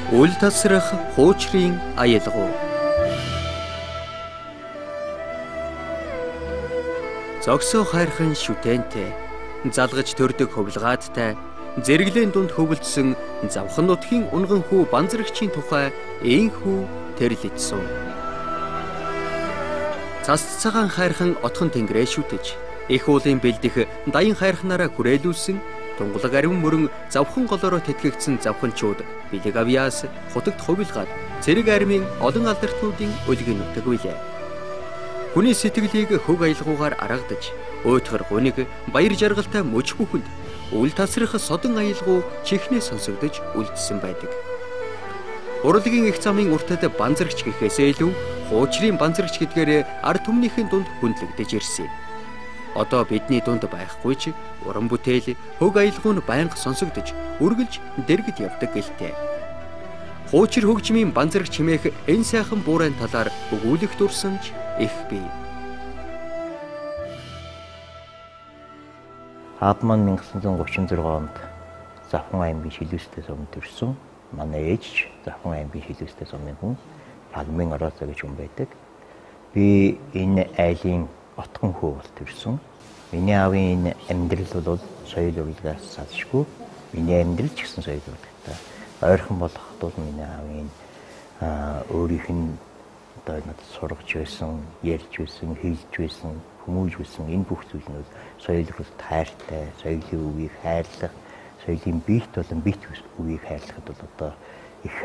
Үл тасрах хуучрын аялгау. Зогсоо хайрхан шүтэнтэй, залгаж төрдөг хөвлгаадтай, зэрэглэн дунд хөвөлдсөн завхан нутгийн унган хүү банзрагчийн тухай ээнхүү тэрлэжсэн. Цас цагаан хайрхан отхон тэнгэрээ шүтэж, их уулын бэлдэх даян хайрханаараа хүрээлүүлсэн тунгалаг ариун мөрөн завхан голоороо тэтгэгдсэн завханчууд бэлэг авьяас хутагт хувилгаад цэрэг армийн олон алдартнуудын өлгийн нутаг билээ. Хүний сэтгэлийг хөг аялгаугаар аргадаж, уйтгар гуниг баяр жаргалтай мөч бүхэнд үл тасрах содон аялгау чихнээ сонсогдож үлдсэн байдаг. Урлагийн их замын уртад банзрагч гэхээсээ илүү хуучрын банзрагч гэдгээр ард түмнийхэн дунд хүндлэгдэж ирсэн. Одоо бидний дунд байхгүй ч уран бүтээл хөг аялгау нь байнга сонсогдож, үргэлж дэргэд явдаг гэлтэй. Хуучир хөгжмийн банзрагч хэмээх энэ сайхан буурайн талаар өгүүлэх дурсамж их бий. Аабман 1936 онд Завхан аймгийн Шилүүстэй сумд төрсөн. Манай ээж Завхан аймгийн Шилүүстэй сумын хүн, Палмын Ороцоо гэж хүн байдаг. Би энэ айлын отгон хүү бол төрсөн. Миний аавын амьдрал бол соёл урлагаас салшгүй. Миний амьдрал ч гэсэн соёл урлагтай. Ойрхон болох тул миний аавын өөрийнх нь одоо над сургаж байсан, ярьж байсан, хэлж байсан, хүмүүж байсан энэ бүх зүйлнүүд соёлын тайртай, соёлын үгийг хайрлах, соёлын биет болон бит үгийг хайрлахад бол одоо их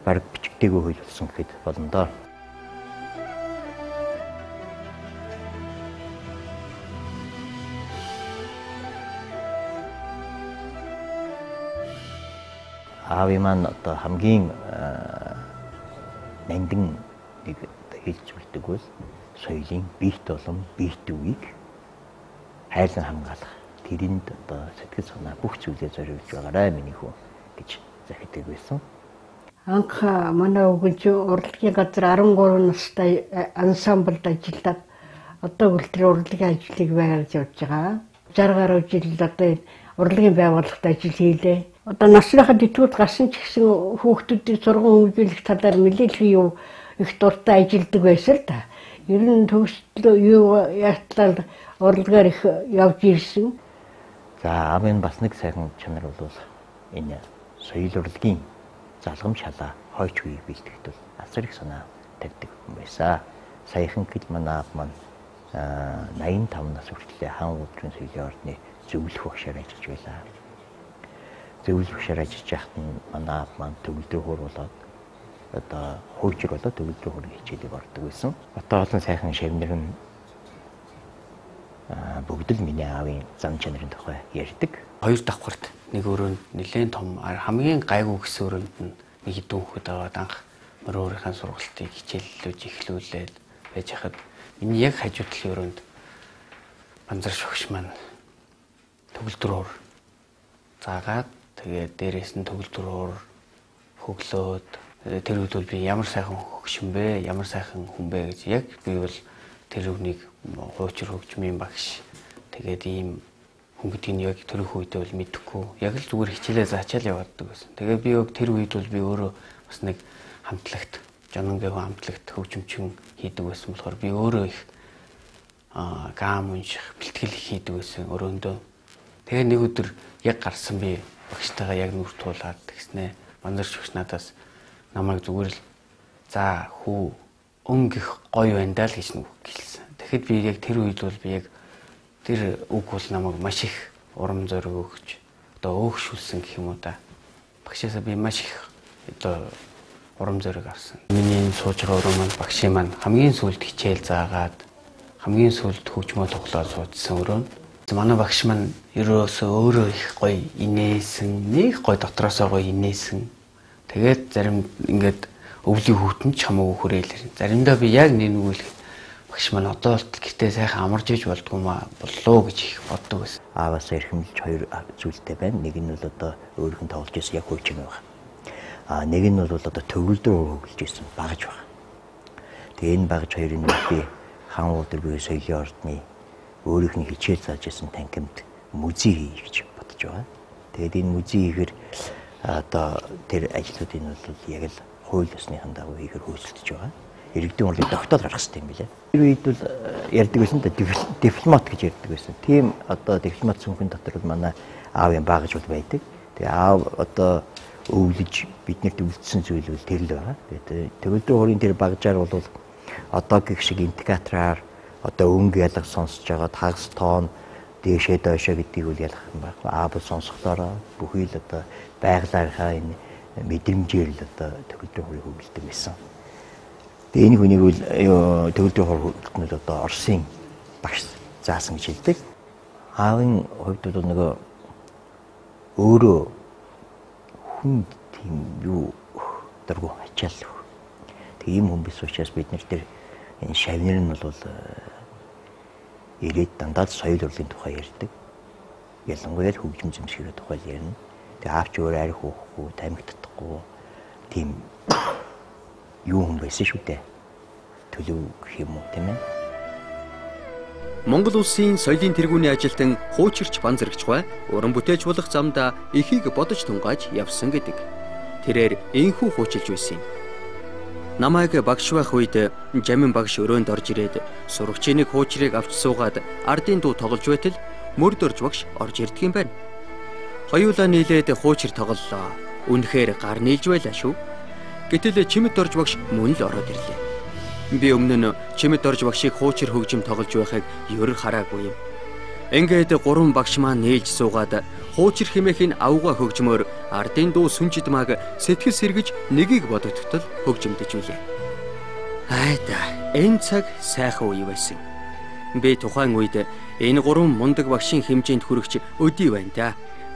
бараг бичгтэйгөө хөл болсон гэхэд болно доо. Аавын маань одоо хамгийн нандин нэг хэлж үлдэг бол соёлын биет болон биет үгийг хайрлан хамгаалах. Тэрэнд одоо сэтгэл санаа бүх зүйлээ зориулж байгаарай миний хүү гэж захидаг байсан. Анх манай өвгөнч урлагийн газар 13 настай ансамблд ажиллаад одоо үлдэр урлагийн ажлыг байгуулж явж байгаа. 60 гаруй жил одоо урлагийн байгууллагад ажил хийлээ. Одоо насныхаа дэвтгүүд гарсан ч гэсэн хүүхдүүдийг сургууль хөгжүүлэх талаар нэлээд юу их дуртай ажилладаг байсан л да. Ер нь төгсөлтөө юу яатлал урлагаар их явж ирсэн. За аавын бас нэг сайхан чанар бол энэ соёл урлагийн залгам шалаа хойч үеийг бэлтгэхэд бол асар их санаа тавьдаг хүн байсан. Саяхан гэл манай аав маань 85 нас хүртэл хаан өдрийн соёлын ордны зөвлөх багшаар ажиллаж байлаа. Зөвлөх багшаар ажиллаж байхад нь манай аав маань төгөл рүү хууруулаад одоо хуучир болоод төгөл рүү хургийн хичээлийг ордог байсан. Одоо олон сайхан шавнар нь бүгд л миний аавын зам чанарын тухай ярьдаг. Хоёр давхарт нэг өрөөнд нэлээд том хамгийн гайгүй гэсэн өрөөнд нь нэг хэдэн хүүхэд аваад анх мөрөөрийнхээ сургалтыг хичээллүүлж эхлүүлээд байж хахад миний яг хажуу талын өрөөнд банзар шогш маань төгөлдрөөр заагаад тэгээд дээрээс нь төгөлдрөөр хөглөөд тэр үед бол би ямар сайхан хөгшин бэ, ямар сайхан хүн бэ гэж яг би бол тэр үнийг хуучир хөгжмийн багш тэгээд ийм хүн гэдгийг нь яг тэр их үедээ бол мэдэхгүй яг л зүгээр хичээлээ заачаал явааддаг байсан. Тэгээд би яг тэр үед бол би өөрөө бас нэг хамтлагт жанангийн хамтлагт хөгжимчин хийдэг байсан болохоор би өөрөө их гам унших бэлтгэл хийдэг байсан өрөөндөө. Тэгээд нэг өдөр яг гарсан би багштайгаа яг нүр туулаад тэгснэ банзар шогш надаас намайг зүгээр л за хүү өнгөх гоё байна даа л гэж нүг гэлсэн. Тэгэхэд би яг тэр үед бол би яг тэр үг бол намайг маш их урам зориг өгч одоо өөгшүүлсэн гэх юм уу да. Багшаасаа би маш их одоо урам зориг авсан. Миний сууж байгаа өрөө маань багшийн маань хамгийн сүүлд хичээл заагаад хамгийн сүүлд хөгжмөө тоглоод суудсан өрөө. Манай багш маань ерөөсөө өөрөө их гоё инээсэн, нэг гоё дотроосоо гоё инээсэн. Тэгээд зарим ингээд өвлийн хүүтэн ч хамаагүй хүрэйлэр. Заримдаа би яг нэг багш маань одоо болтол гэртээ сайхан амарж иж болдгоо боллоо гэж их боддог байсан. Ааваас эрхэмлж хоёр зүйлтэй байна. Нэг нь бол одоо өөрийнх нь тоглож байсан яг хөгжим байгаа. Нэг нь бол одоо төгөлдөр хөгжиж байсан багж байгаа. Тэгээ энэ багж хоёрын би хаан өдөр буюу соёлын ордны өөрийнх нь хичээл зааж байсан танхимд музей хий гэж бодож байгаа. Тэгээд энэ музей хийхээр одоо тэр ажлуудыг бол яг л хууль ёсныхан дагуу хийхээр хөөцөлдөж байгаа. Иргэдийн хурлыг тогтоол гаргах хэрэгтэй юм билээ. Тэр үед бол ярьдаг байсан да дипломат гэж ярьдаг байсан. Тийм одоо дипломат сүнхэн дотор бол манай аавын багж бол байдаг. Тэгээ аав одоо өвлөж биднэрт үлдсэн зүйл бол тэр л байгаа. Тэгээд төгөлдрийн хурлын тэр багжаар бол одоо гэх шиг индикатораар одоо өнгө ялгах сонсож байгаа тагс тоон дээшээ дойшоо гэдгийг үл ялгах юм байна. Аав сонсохлоороо бүхий л одоо байгалаархаа энэ мэдрэмжээр л одоо төгөлдрийн хурыг хөгжүүлдэг байсан. Тэгээ энэ хүнийг үл төгөлдрийн хур хөгжүүлнэл одоо Оросын багш заасан гэж хэлдэг. Аавын хувьд бол нөгөө өөрөө хүн тийм юу дөрвөн ачаал. Тэгээ ийм хүн биш учраас бид нар тэр энэ шавнар нь бол ирээд дандаа соёл урлагийн тухай ярьдаг. Ялангуяа хөгжим зэмсгэрийн тухай ярина. Тэгээ аавч өөр арх хөөхгүй, тамхи татахгүй тийм юу хүн байсан шүү дээ. Төлөв гэх юм уу тийм ээ. Монгол улсын соёлын тэргүүний ажилтан хуучирч Банзарагчгай уран бүтээж болох замдаа эхийг бодож тунгааж явсан гэдэг. Тэрээр энхүү хуучилж байсан юм. Намайг багш байх үед Жамин багш өрөөнд орж ирээд сурагчийн хуучрыг авч суугаад ардын дуу тоглож байтал мөрдөрж багш орж ирдэг юм байна. Хоёулаа нийлээд хуучир тоглолоо. Үнэхээр гар нийлж байлаа шүү. Гэтэл Чимэд орж багш мөн л ороод ирлээ. Би өмнө нь Чимэд орж багшийг хуучир хөгжим тоглож байхыг ер хараагүй юм. Ингээд 3 багш маань нээлж суугаад хуучир хэмээхийн авгаа хөгжмөөр ардын дуу сүнжид маг сэтгэл сэргэж нэгийг бодогдтол хөгжимдөж билээ. Айда энэ цаг сайхан үе байсан. Би тухайн үед энэ 3 мундаг багшийн хэмжээнд хүрэгч өдий байна да.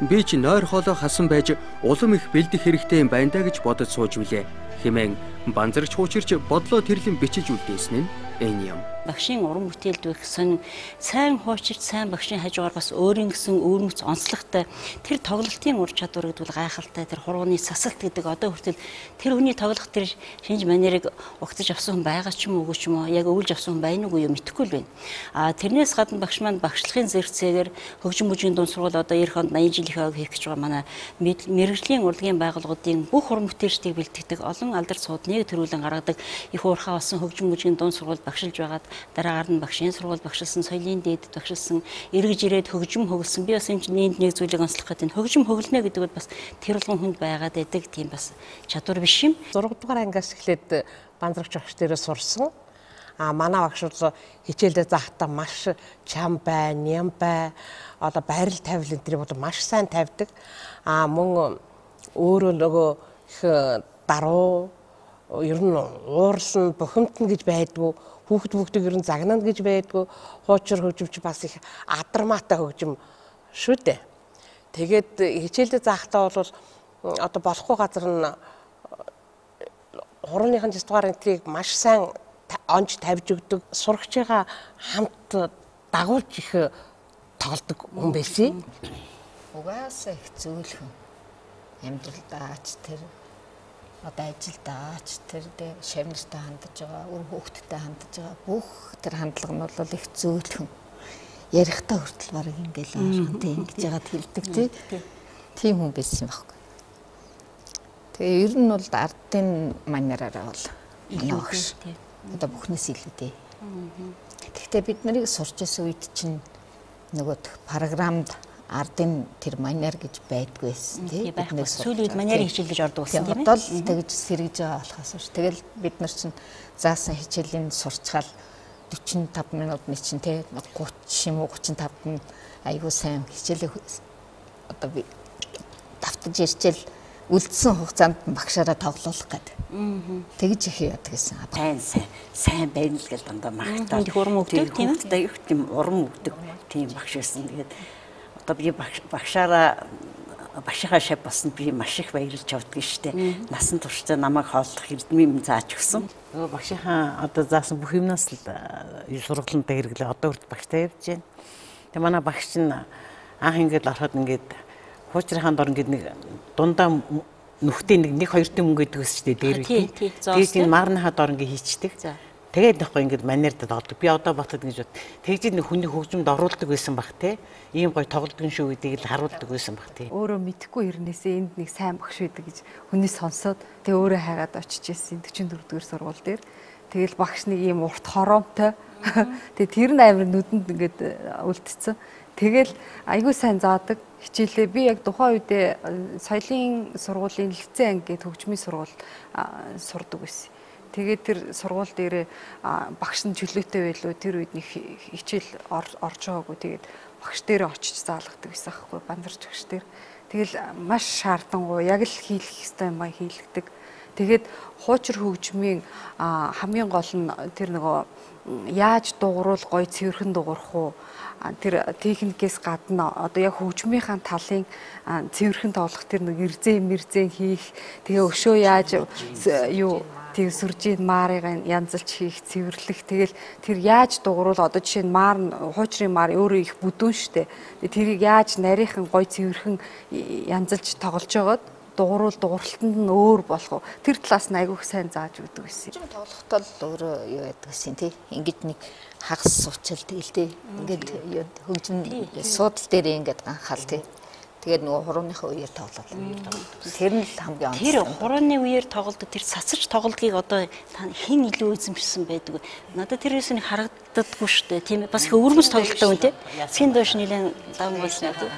Би ч нойр хоолой хасан байж улам их бэлдэх хэрэгтэй юм байна да гэж бодож сууж билээ. Хэмээн Банзарагч хуучирч бодлоо тэрлэн бичиж үлдээсэн нь энэ юм. Багшийн уран бүтээлд гэсэн сайн хуучирч сайн багшийн хажуугаар бас өөрийн гэсэн өөрмөц онцлогтой тэр тоглолтын ур чадвар гэдэг бол гайхалтай тэр хурууны сасалт гэдэг одоо хүртэл тэр хүний тоглох тэр шинж манерыг угтаж авсан хүн байгаа ч юм уу ч юм уу яг өвлж авсан хүн байна уу мэдэхгүй л байна. Тэрнээс гадна багш маань багшлахын зэрэгцээгээр хөгжим бүжгийн дунд сургууль одоо эх онд 80 жилийнхээ хийх гэж байгаа манай мэргэжлийн урлагийн байгууллагуудын бүх уран бүтээлчдийг бэлтгэдэг олон алдар суудныг төрүүлэн гаргадаг их уурхай болсон хөгжим бүжгийн дунд сургууль багшилж байгаад дараагаар нь багшийн сургууль багшилсан, соёлын дээдэд багшилсан, эргэж ирээд хөгжим хөглсөн. Би бас энэ нэг зүйлийг онцлох гэдэг нь хөгжим хөглөнө гэдэг бол бас тэр болгон хүнд байгаад байдаг тийм бас чадвар биш юм. 6 дугаар ангиас эхлээд Банзарагч багш дээрээ сурсан. Манай багш бол хичээлдээ заахтаа маш чам бай, ням бай, одоо байрал тавил энэ бол маш сайн тавьдаг. Мөн өөрөө нөгөө их даруу ер нь уурсан бухимдна гэж байдгүй. Хүүхдүүд ер нь загнана гэж байдгүй. Хуучир хөгжимч бас их адармаатай хөгжим шүү дээ. Тэгээд хичээлдээ заахтаа бол одоо болохгүй газар нь хурууныхын 9 дугаар энтрийг маш сайн онж тавьж өгдөг. Сурагчигаа хамт дагуулж их тоглодог хүн байсан. Угаасаа их зөөлхөн амьдралдаач тэр одоо ажилдаач тэр шавнартай хандж байгаа, үр хүүхдтэй хандж байгаа бүх тэр хандлага нь бол их зөөлхөн. Ярихтаа хүртэл бараг ингээл аашгүй ингэж яагаад хэлдэг тийм хүн байсан байхгүй. Тэгээ ер нь бол ардын манераараа бол манай багш одоо бүхнээс илүү дээ. Гэхдээ бид нарыг сурч байсан үед чинь нөгөө програмд ардын тэр манер гэж байдгүй байсан тийм биднээс сүүлийн үед манерын хичээлж ордог болсон тийм ээ. Одоо л тэгж сэргэж байгаа болохоос шүү. Тэгэл бид нар чинь заасан хичээлийн сурчгаал 45 минутны чинь тий 30 юм уу 35 минут айгуу сайн хичээлээ одоо би давтаж ирчээл үлдсэн хугацаанд багшаараа тоглоулах гэдэг. Тэгж их яадаг гэсэн. Сайн байна л гэж дандаа магтаад. Их урам өгдөг тийм ээ. Одоо их тийм урам өгдөг тийм багш байсан. Тэгээд одоо би багшаараа багшийнхаа шав баснд би маш их баярлж авдаг штеп. Насан туршдаа намайг хооллох эрдмийн зааж өгсөн. Нөгөө багшийнхаа одоо заасан бүх юмнаас л сургалтанд хэрэглээ. Одоо хүртэл багштай явж байна. Тэгээ манай багш нь анх ингээд ороход ингээд хуучрын дор ингээд нэг дундаа нүхтэй нэг 2 тэн мөнгө гэдэг өс ч дээ дээр үү. Тэгээд энэ марныхаа дор ингээд хийчдэг. Тэгээд нөхгүй ингээд манерд тоглодог. Би одоо батад гэж бод. Тэгж нэг хүний хөгжмөд оруулдаг байсан баг те. Ийм гоё тоглодгон шүү гэдгийг л харуулдаг байсан баг те. Өөрөө мэдхгүй ирнээсээ энд нэг сайн багш байдаг гэж хүний сонсоод тэгээ өөрөө хайгаад очиж ирсэн 44-р сургууль дээр. Тэгэл багш нэг ийм урт хороомтой. Тэгээ тэр нь амар нүдэнд ингээд үлдсэн. Тэгэл айгүй сайн заадаг хичээлээ. Би яг тухайн үедээ соёлын сургуулийн лицей анги гэдэг хөгжмийн сургууль сурдаг байсан. Тэгээд тэр сургууль дээрээ багш нь чөлөөтэй байлуу тэр үед нэг хичээл орж байгаагүй. Тэгээд багш дээрээ очиж заалгадаг байсан аахгүй бандарч багш дээр. Тэгэл маш шаардангуй яг л хийх ёстой юм хийлгдэг. Тэгээд хуучир хөгжмийн хамгийн гол нь тэр нөгөө яаж дуурал гоё цэвэрхэн дуурах уу тэр техникээс гадна одоо яг хөгжмийнхаа талын цэвэрхэн тоглох тэр нэг ирзэн хийх тэгээ өшөө яаж юу тэг сүржийн маарыг янзалж хийх цэвэрлэх тэгэл тэр яаж дуурал одоо жишээ нь маар хуучрын маар өөрөө их бүдүүн штэ тэрийг яаж нарийнхан гоё цэвэрхэн янзалж тоглож байгаад дууралтанд нь өөр болох уу тэр талаас нь айгүйх сайн зааж өгдөг гэсэн. Тоглохдоо л өөрөө юу байдаг гэсэн тий. Ингээд нэг хагас суучил тэгэл тий. Ингээд хөгжим суудал дээр ингээд анхаал тий. Тэгээд нөгөө хурууныхаа үеэр тоглоод. Тэр нь л хамгийн онцлог. Тэр хурууны үеэр тоглодог тэр цацаж тоглодгийг одоо хэн илүү эзэмшсэн байдаг вэ? Надад тэрээс нэг харагддаггүй шүү дээ. Тийм ээ. Бас их өвөрмөц тоглолттой хүн тий. Син доош нэлээд даван болсон тий.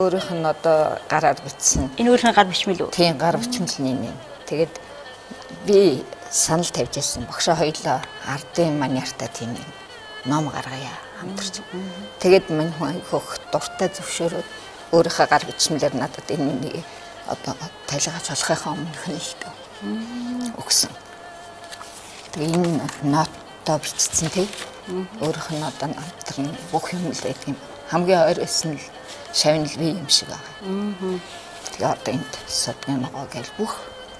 Өөрийнх нь одоо гараар бичсэн. Энэ өөрийнхөө гар бичмэл үү? Тийм, гар бичмэл нэ. Тэгээд би санал тавьж ирсэн. Багшаа хоёлоо ардын маньяртай тийм ном гаргая хамтарч. Тэгээд мань хүн хөх дуртай зөвшөөрөөд өөрийнхөө гар бичмэлээр надад энэ нэг одоо тайлгаж болохынхаа өмнөх нь хэлдэг. Өгсөн. Тэгээд энэ нотоо бичсэн тий. Өөрийнх нь одоо тэр бүх юм л байдаг юм. Хамгийн ойрсон л шавнал би юм шиг байгаа. Тэгээ одоо энд содгийн ногоо гэл бүх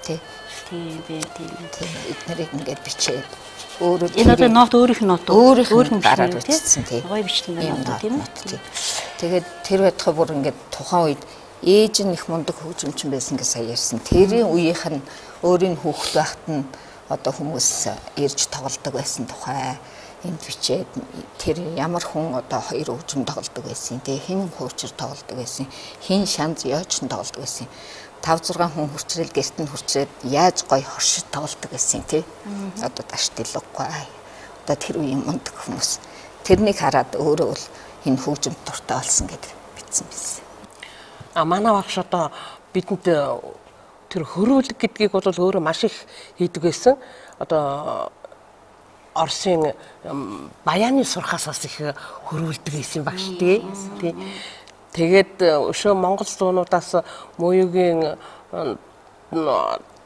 тий. Тийм эднэрийг ингээд бичээд өөрөө энэ одоо нот өөрийнх нь нот өөрийнх нь гараад бичсэн тий. Гоё бичсэн байна тийм үү? Тэгээд тэр байтугай бүр ингээд тухайн үед ээж нь их мундаг хөгжимчин байсан гэж сая ярьсан. Тэрийн үеийнх нь өөрийн хүүхэд байхад нь одоо хүмүүс ирж тоглодог байсан тухай энд бичээд тэр ямар хүн одоо хоёр хөгжим тоглодог байсан тий хэн хуучир тоглодог байсан хэн шанз яоч тоглодог байсан 5 6 хүн хүрчрэл гэрт нь хүрчрээд яаж гоё хоршид тоглодог байсан тий одоо даш дэлггүй одоо тэр үеийн мундаг хүмүүс тэрнийг хараад өөрөө бол энэ хөгжим дуртай болсон гэдэг бичсэн байсан. Манай багш одоо бидэнд тэр хөрвүүлэг гэдгийг бол өөрөө маш их хийдэг байсан. Одоо Оросын баяны сурхаас бас их хөрвүүлдэг байсан багш тий. Тэгээд өшөө Монгол зуунуудаас муугийн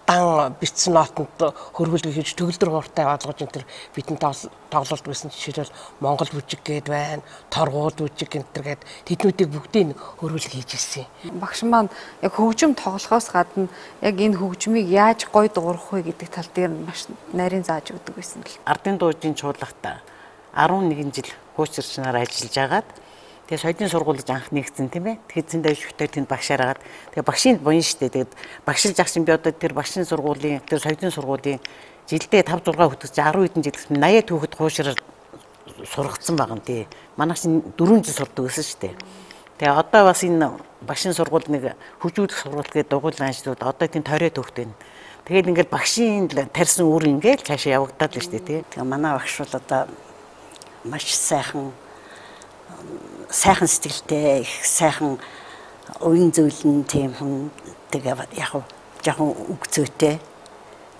дан бичсэн нотонд хөрвүүлэг хийж төгөлдөр хууртай болгож энэ төр бидний тоглолт байсан жишээлбэл Монгол бүжиг гээд байна, торгууд бүжиг энэ төр гээд тэднүүдийг бүгдийг хөрвүүлэг хийж ирсэн. Багш маань яг хөгжим тоглохоос гадна яг энэ хөгжмийг яаж гоё дуурах вэ гэдэг тал дээр маш нарийн зааж өгдөг байсан л. Ардын дуужийн чуулгата 11 жил хуучирчнаар ажиллаж агаад тэгээ соёлын сургууль анх нэгдсэн тийм ээ. Тэгэхээр зэндээ шүхтэй тэнд багшаар агаад тэгээ багшийн буян штэ. Тэгээд багшилж ах шин би одоо тэр багшийн сургуулийн тэр соёлын сургуулийн жилдээ 5 6 хөтөж 10 хэдэн жил гэсэн 80 түүхэд хуушраар сургацсан байгаа юм тий. Манайх шин 4 жил сурдаг гэсэн штэ. Тэгээ одоо бас энэ багшийн сургууль нэг хөгжүүлэх сургууль гэдэг дугуйлан ажлууд одоо тийм тойроо төвхтэй. Тэгээд ингээд багшийн тарьсан үр ингээд цаашаа явагдаад л штэ тий. Тэгээ манай багш бол одоо маш сайхан сэтгэлтэй их сайхан уян зөвлөн тийм хүн тэгээ яг жоохон үг зүйтэй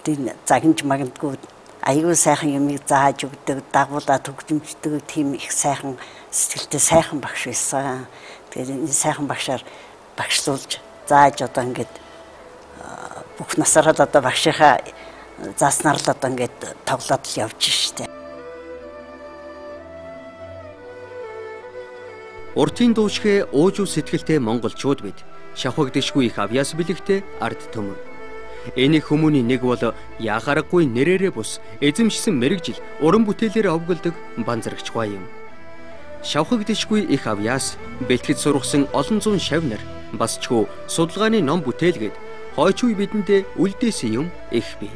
тийм загинж магадгүй аюу сайхан юмыг зааж өгдөг, дагуулад хөгжимчдөг тийм их сайхан сэтгэлтэй сайхан багш байсан. Тэгээд энэ сайхан багшаар багшлуулж зааж одоо ингээд бүх насаараа одоо багшийнхаа зааснаар л одоо ингээд тоглоод л явж штэ. Уртын дуушгэ уужуу сэтгэлтэй монголчууд бид шавхагдшгүй их авьяас бэлэгтэй ард түмэн. Энийг хүмүүний нэг бол яхаарахгүй нэрээрээ бус эзэмшсэн мэрэгжил уран бүтээлээр овгөлдөг банзарагчгүй юм. Шавхагдшгүй их авьяас бэлтгэж сургасан олон зуун шавнар бас ч хөө судалгааны ном бүтээлгээд хойч үе бидэндээ үлдээсэн юм их бий.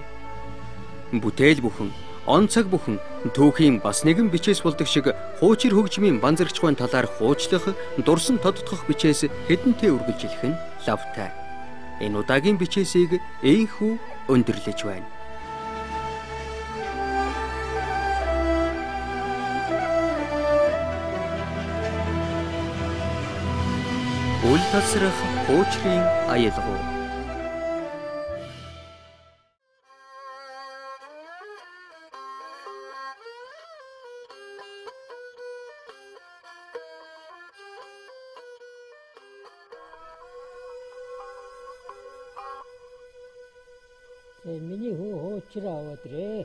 Бүтээл бүхэн, он цаг бүхэн түүхийн бас нэгэн бичээс болдог шиг хуучир хөгжмийн банзарагчгүй талаар хуучлах, дурсан тодтогох бичээс хэдэнтэй үргэлжлэх нь лавтай. Энэ удаагийн бичээсийг эйхүү өндөрлөж байна. Үл тасрах хуучрын аялгау. Миний хүү хуучраа аваад ирээ.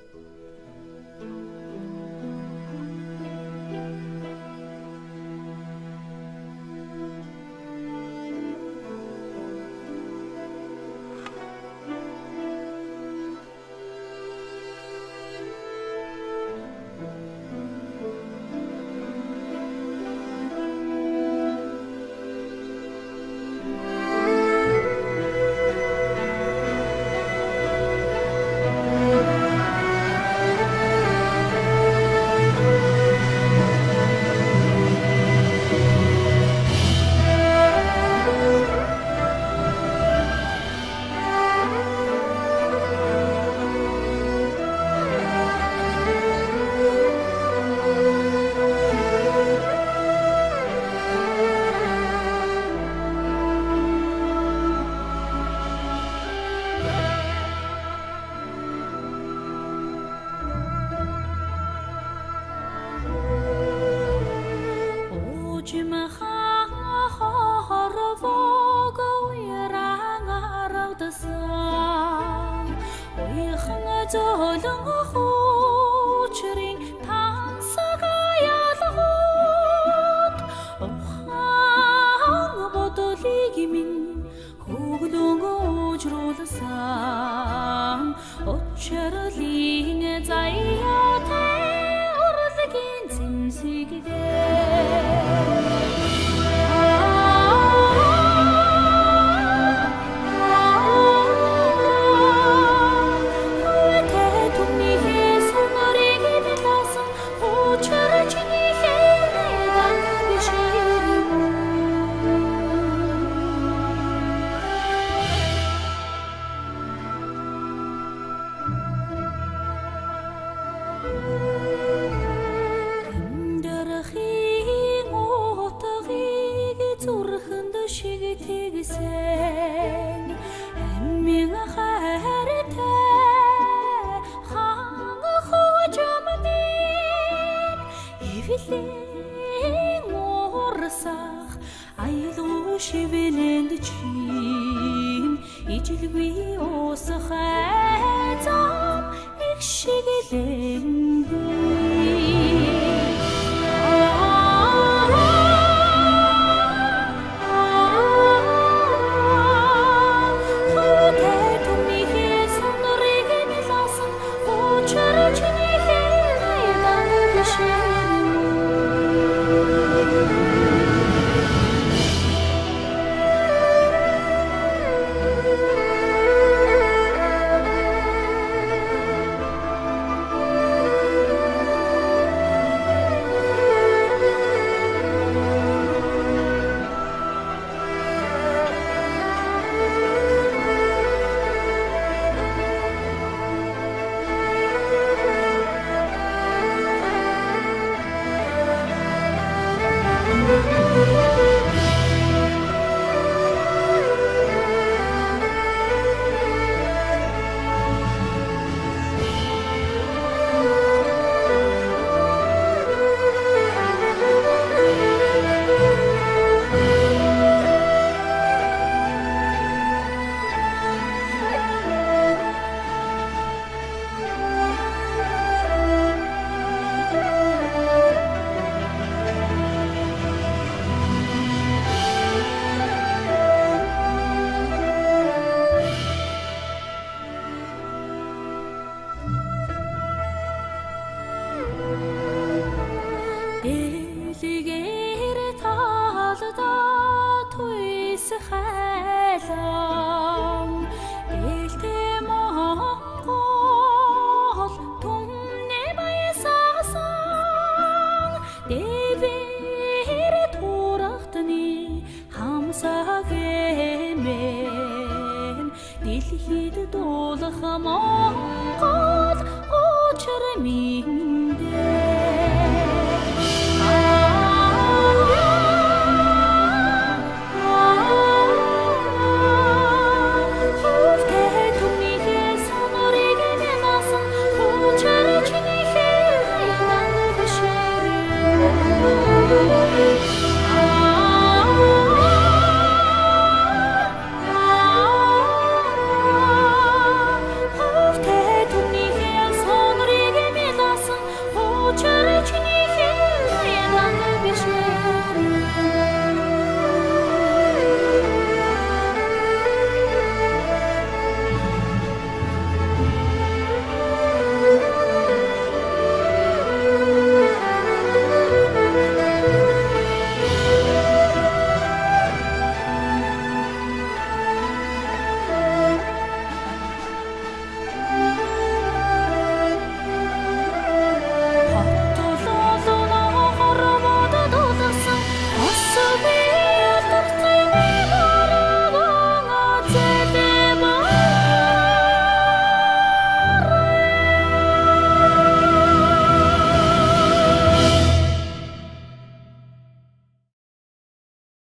хид дуулах Монгол учир минь